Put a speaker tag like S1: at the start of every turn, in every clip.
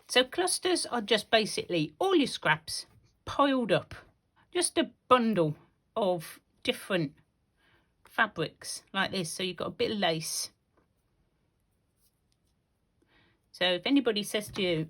S1: So clusters are just basically all your scraps piled up, just a bundle of different fabrics like this. So you've got a bit of lace. So if anybody says to you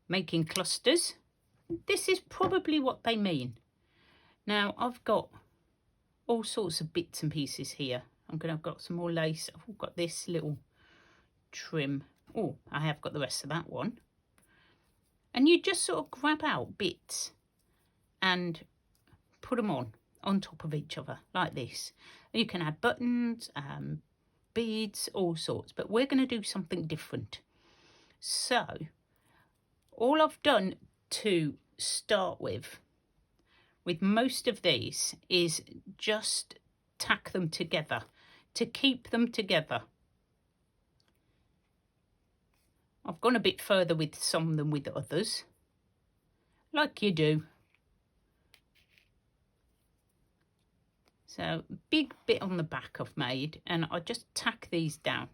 S1: making clusters, this is probably what they mean. Now I've got all sorts of bits and pieces here. I've got some more lace. I've got this little trim. Oh, I have got the rest of that one. And you just sort of grab out bits and put them on top of each other like this. You can add buttons, beads, all sorts, but we're going to do something different. So all I've done to start with most of these is just tack them together to keep them together. I've gone a bit further with some than with others, like you do. So big bit on the back I've made, and I just tack these down.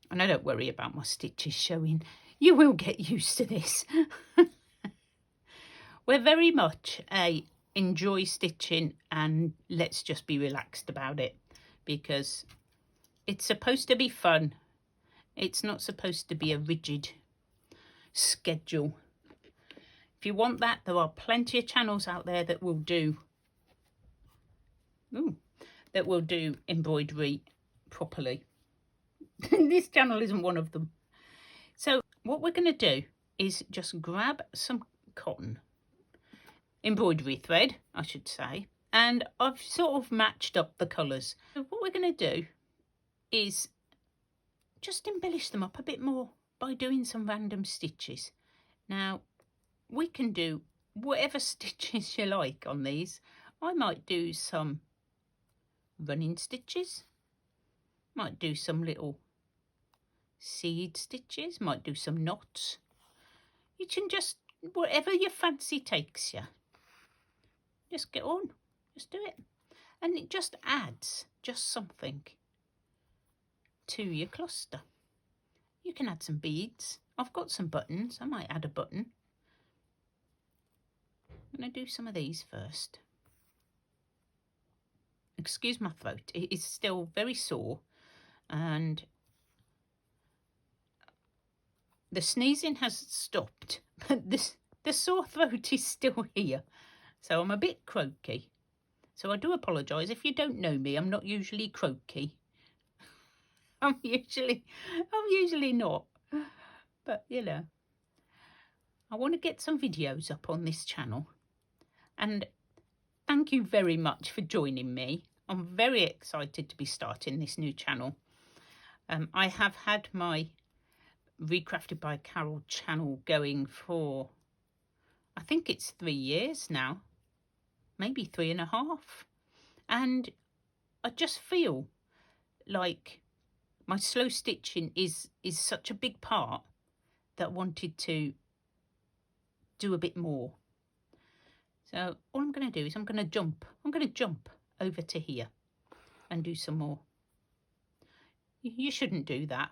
S1: And I don't worry about my stitches showing. You will get used to this. We're very much a enjoy stitching and let's just be relaxed about it, because it's supposed to be fun. It's not supposed to be a rigid schedule. If you want that, there are plenty of channels out there that will do embroidery properly. This channel isn't one of them. So what we're going to do is just grab some cotton, embroidery thread I should say, and I've sort of matched up the colours. So what we're going to do is just embellish them up a bit more by doing some random stitches. Now we can do whatever stitches you like on these. I might do some running stitches, might do some little seed stitches, might do some knots. You can just, whatever your fancy takes you, just get on, just do it. And it just adds just something to your cluster. You can add some beads. I've got some buttons. I might add a button. I'm going to do some of these first. Excuse my throat. It is still very sore, and the sneezing has stopped, but the sore throat is still here. So I'm a bit croaky. So I do apologise. If you don't know me, I'm not usually croaky. I'm usually not. But you know, I want to get some videos up on this channel. And thank you very much for joining me. I'm very excited to be starting this new channel. I have had my Recrafted by Carol channel going for, I think it's 3 years now, maybe 3.5. And I just feel like my slow stitching is such a big part that I wanted to do a bit more. So all I'm going to do is I'm going to jump over to here and do some more. You shouldn't do that.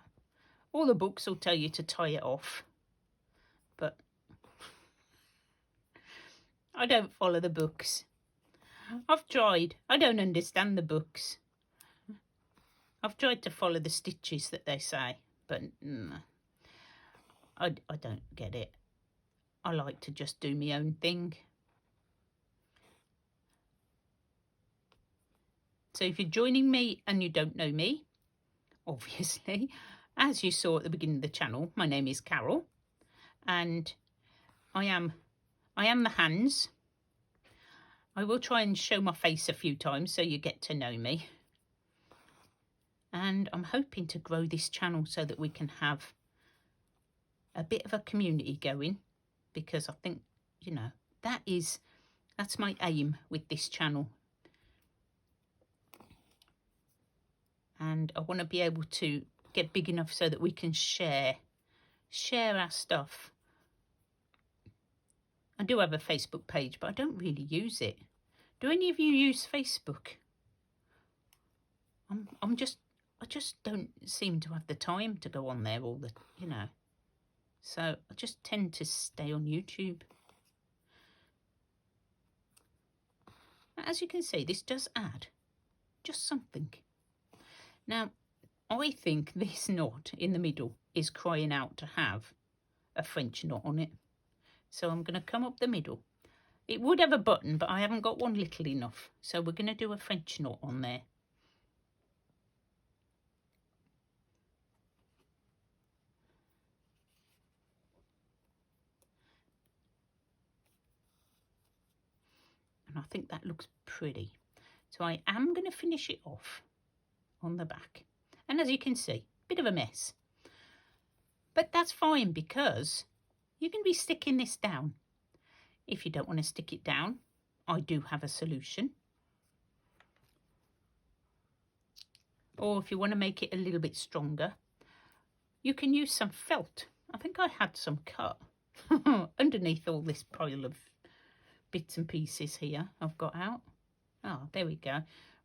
S1: All the books will tell you to tie it off, but I don't follow the books. I've tried. I don't understand the books. I've tried to follow the stitches that they say, but I don't get it. I like to just do my own thing. So if you're joining me and you don't know me, obviously, as you saw at the beginning of the channel, my name is Carol, and I am the hands. I will try and show my face a few times so you get to know me. And I'm hoping to grow this channel so that we can have a bit of a community going, because I think, you know, that's my aim with this channel. And I want to be able to get big enough so that we can share our stuff. I do have a Facebook page, but I don't really use it. Do any of you use Facebook? I just don't seem to have the time to go on there all the, you know. So I just tend to stay on YouTube. As you can see, this does add just something. Now, I think this knot in the middle is crying out to have a French knot on it. So I'm going to come up the middle. It would have a button, but I haven't got one little enough. So we're going to do a French knot on there. And I think that looks pretty. So I am going to finish it off on the back. And as you can see, a bit of a mess. But that's fine because you can be sticking this down. If you don't want to stick it down, I do have a solution. Or if you want to make it a little bit stronger, you can use some felt. I think I had some cut underneath all this pile of bits and pieces here I've got out. Oh, there we go.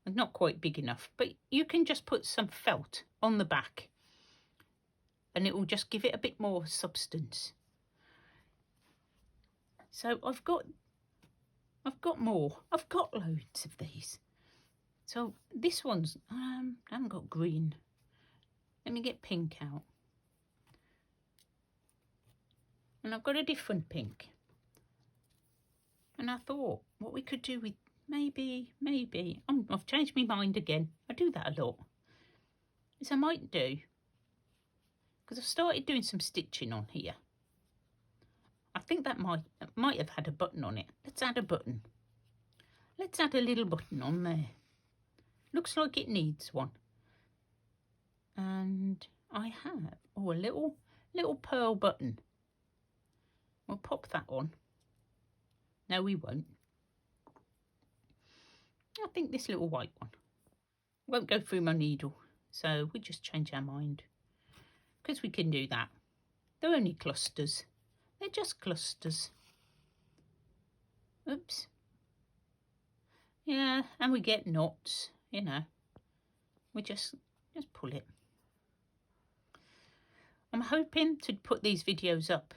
S1: Not quite big enough, but you can just put some felt on the back and it will just give it a bit more substance. So I've got more. I've got loads of these. So this one's, I haven't got green. Let me get pink out. And I've got a different pink. And I thought what we could do with maybe, I've changed my mind again. I do that a lot. Is I might do, because I've started doing some stitching on here. I think that might have had a button on it. Let's add a button. Let's add a little button on there. Looks like it needs one. And I have, oh, a little pearl button. We'll pop that on. No, we won't. I think this little white one won't go through my needle. So we just change our mind. Because we can do that. They're only clusters. They're just clusters. Oops. Yeah, and we get knots, you know. We just pull it. I'm hoping to put these videos up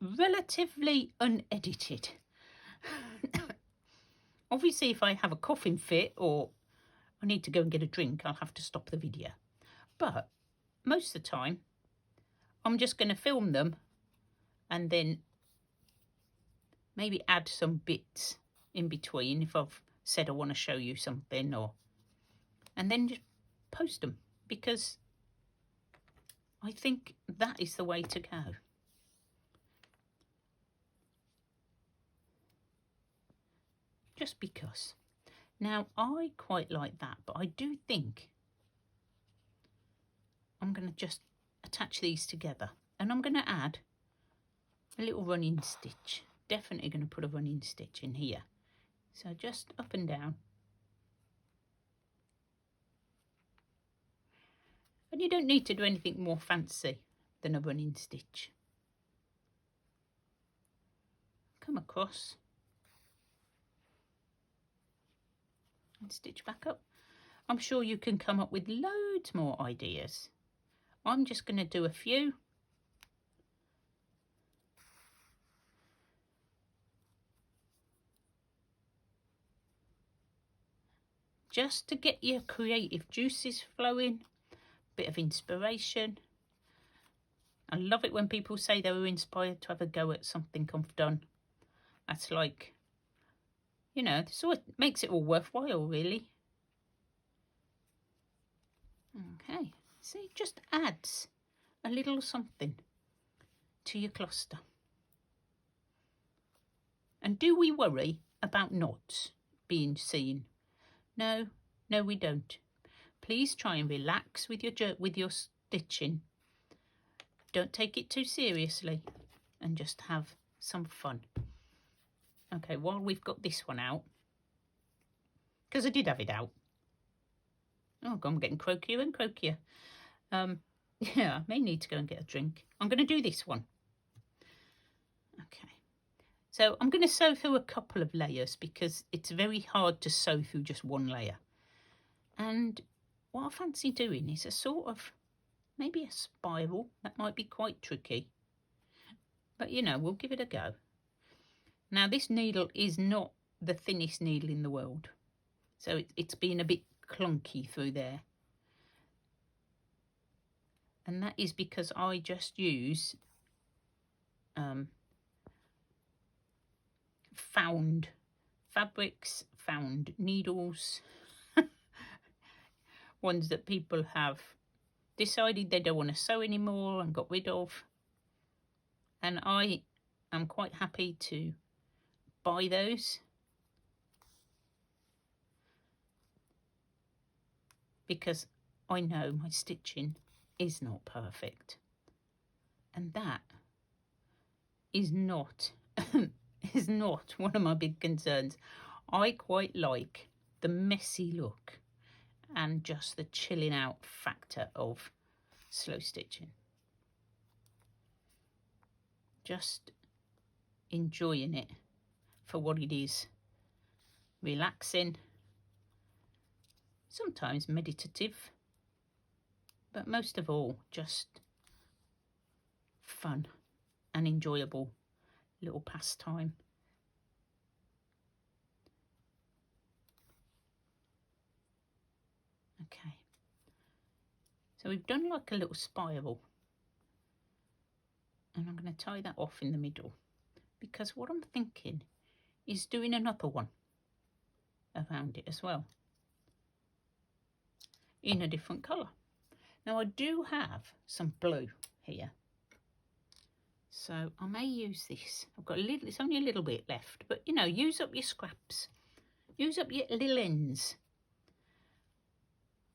S1: relatively unedited. Obviously, if I have a coughing fit or I need to go and get a drink, I'll have to stop the video. But most of the time, I'm just going to film them and then maybe add some bits in between if I've said I want to show you something, or and then just post them, because I think that is the way to go. Just because. Now, I quite like that, but I do think I'm going to just attach these together, and I'm going to add a little running stitch. Definitely going to put a running stitch in here. So just up and down. And you don't need to do anything more fancy than a running stitch. Come across. And stitch back up. I'm sure you can come up with loads more ideas. I'm just going to do a few. Just to get your creative juices flowing, bit of inspiration. I love it when people say they were inspired to have a go at something I've done. That's like, you know, so it makes it all worthwhile, really. Okay, see, just adds a little something to your cluster. And do we worry about knots being seen? No, no, we don't. Please try and relax with your stitching. Don't take it too seriously and just have some fun. Okay, while we've got this one out, because I did have it out. Oh, God, I'm getting croakier and croakier. Yeah, I may need to go and get a drink. I'm going to do this one. Okay. So I'm going to sew through a couple of layers because it's very hard to sew through just one layer. And what I fancy doing is a sort of, maybe a spiral. That might be quite tricky. But you know, we'll give it a go. Now this needle is not the thinnest needle in the world, so it's been a bit clunky through there. And that is because I just use found fabrics, found needles, ones that people have decided they don't want to sew anymore and got rid of. And I am quite happy to buy those because I know my stitching is not perfect. And that is not is not one of my big concerns. I quite like the messy look and just the chilling out factor of slow stitching. Just enjoying it for what it is. Relaxing, sometimes meditative, but most of all just fun and enjoyable little pastime. Okay, so we've done like a little spiral, and I'm going to tie that off in the middle because what I'm thinking is doing another one around it as well in a different colour. Now I do have some blue here, so I may use this. I've got a little, it's only a little bit left, but you know, use up your scraps, use up your little ends.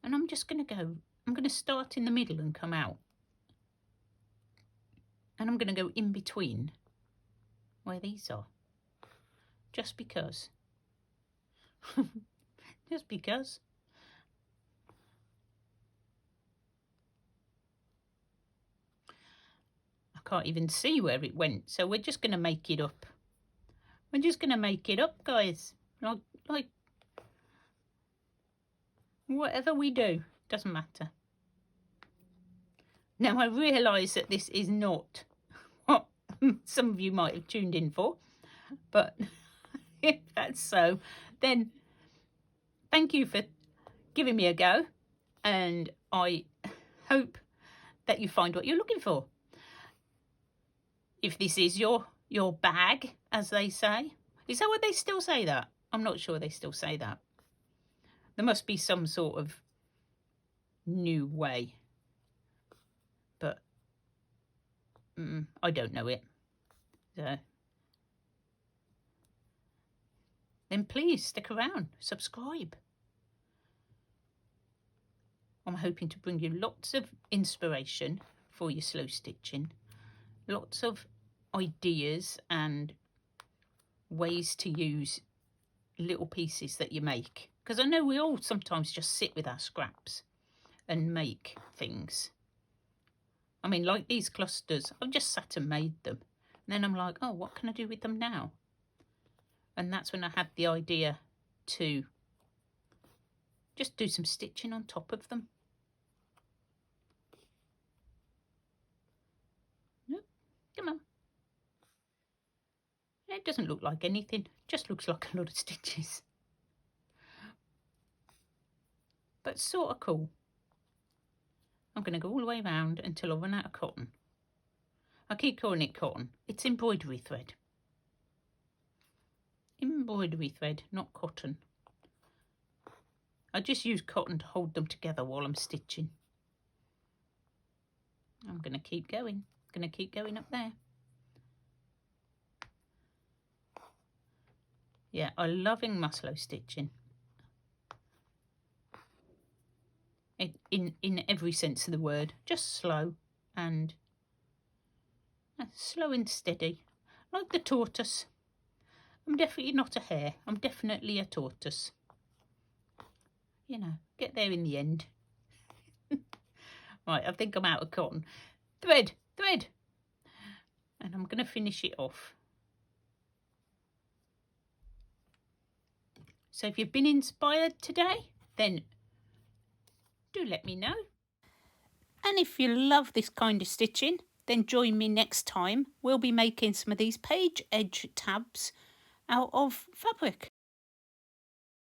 S1: And I'm just going to go, I'm going to start in the middle and come out. And I'm going to go in between where these are. Just because. Just because. I can't even see where it went, so we're just going to make it up. We're just going to make it up, guys. Like whatever we do, doesn't matter. Now I realise that this is not what some of you might have tuned in for, but if that's so, then thank you for giving me a go, and I hope that you find what you're looking for. If this is your bag, as they say. Is that what they still say that? I'm not sure they still say that. There must be some sort of new way, but I don't know it. So then please stick around, subscribe. I'm hoping to bring you lots of inspiration for your slow stitching, lots of ideas and ways to use little pieces that you make, because I know we all sometimes just sit with our scraps and make things. I mean, like these clusters, I've just sat and made them, and then I'm like, oh, what can I do with them now? And that's when I had the idea to just do some stitching on top of them. Nope, come on. It doesn't look like anything, just looks like a lot of stitches. But sort of cool. I'm going to go all the way around until I run out of cotton. I keep calling it cotton. It's embroidery thread. Embroidery thread, not cotton. I just use cotton to hold them together while I'm stitching. I'm going to keep going. Going to keep going up there. Yeah, I'm loving my slow stitching. In every sense of the word. Just slow and steady. Like the tortoise. I'm definitely not a hare. I'm definitely a tortoise. You know, get there in the end. Right, I think I'm out of cotton. Thread. And I'm going to finish it off. So if you've been inspired today, then do let me know. And if you love this kind of stitching, then join me next time. We'll be making some of these page edge tabs out of fabric.